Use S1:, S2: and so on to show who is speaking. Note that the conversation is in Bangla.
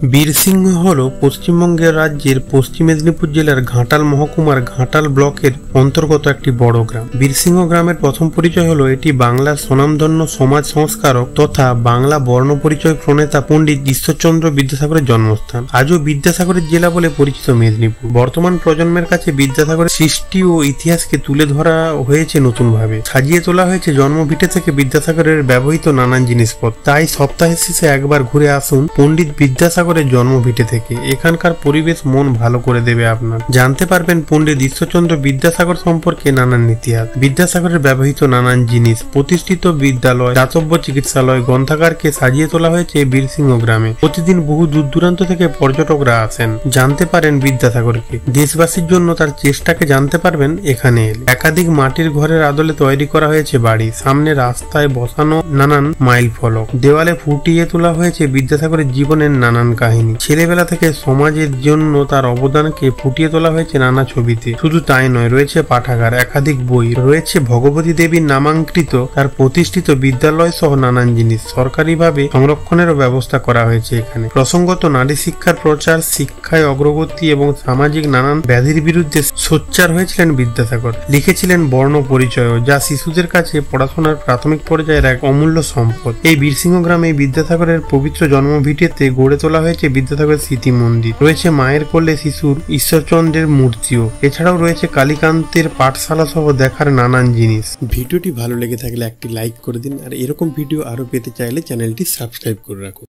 S1: বীরসিংহ হল পশ্চিমবঙ্গের রাজ্যের পশ্চিম মেদিনীপুর জেলার ঘাটাল মহকুমার ঘাটাল ব্লকের অন্তর্গত একটি বড় গ্রাম। বীরসিংহ গ্রামের প্রথম পরিচয় হলো এটি বাংলার স্বনামধন্য সমাজ সংস্কারক তথা বাংলা বর্ণ পরিচয় প্রণেতা পণ্ডিত ঈশ্বরচন্দ্র বিদ্যাসাগরের জন্মস্থান। আজও বিদ্যাসাগরের জেলা বলে পরিচিত মেদিনীপুর। বর্তমান প্রজন্মের কাছে বিদ্যাসাগরের সৃষ্টি ও ইতিহাসকে তুলে ধরা হয়েছে নতুনভাবে, সাজিয়ে তোলা হয়েছে জন্মভিটে থেকে বিদ্যাসাগরের ব্যবহৃত নানান জিনিসপত্র। তাই সপ্তাহের শেষে একবার ঘুরে আসুন পণ্ডিত বিদ্যাসাগরের জন্মভিটে থেকে। এখানকার পরিবেশ মন ভালো করে দেবে আপনার। জানতে পারবেন পণ্ডিত ঈশ্বরচন্দ্র বিদ্যাসাগর সম্পর্কে নানান ইতিহাস, বিদ্যাসাগরের ব্যবহৃত নানান জিনিস, প্রতিষ্ঠিত বিদ্যালয়, দাতব্য চিকিৎসালয়, গ্রন্থাগারকে সাজিয়ে তোলা হয়েছে বীরসিংহ গ্রামে। প্রতিদিন বহু দূর দূরান্ত থেকে পর্যটকরা আসেন, জানতে পারেন বিদ্যাসাগরকে। দেশবাসীর জন্য তার চেষ্টাকে জানতে পারবেন এখানে এলে। একাধিক মাটির ঘরের আদলে তৈরি করা হয়েছে বাড়ি, সামনে রাস্তায় বসানো নানান মাইল ফলক, দেওয়ালে ফুটিয়ে তোলা হয়েছে বিদ্যাসাগরের জীবনের নানান কাহিনী। ছেলেবেলা থেকে সমাজের জন্য তার অবদানকে ফুটিয়ে তোলা হয়েছে নানা ছবিতে। শুধু তাই নয়, রয়েছে পাঠাগার, একাধিক বই, রয়েছে ভগবতী দেবীর নামাঙ্কিত তার প্রতিষ্ঠিত বিদ্যালয় সহ নানান জিনিস। সরকারিভাবে সংরক্ষণেরও ব্যবস্থা করা হয়েছে এখানে। প্রসঙ্গত, নারী শিক্ষার প্রচার, শিক্ষায় অগ্রগতি এবং সামাজিক নানান ব্যাধির বিরুদ্ধে সোচ্চার হয়েছিলেন বিদ্যাসাগর। লিখেছিলেন বর্ণ পরিচয়, যা শিশুদের কাছে পড়াশোনার প্রাথমিক পর্যায়ের এক অমূল্য সম্পদ। এই বীরসিংহ গ্রামে বিদ্যাসাগরের পবিত্র জন্মভিটেতে গড়ে তোলা হয়েছে বিদ্যাসাগরের স্মৃতি মন্দির। রয়েছে মায়ের কোলে শিশুর ঈশ্বরচন্দ্রের মূর্তিও। এছাড়াও রয়েছে কালীকান্তের পাঠশালা সহ দেখার নানান জিনিস। ভিডিওটি ভালো লেগে থাকলে একটি লাইক করে দিন, আর এরকম ভিডিও আরো পেতে চাইলে চ্যানেলটি সাবস্ক্রাইব করে রাখুন।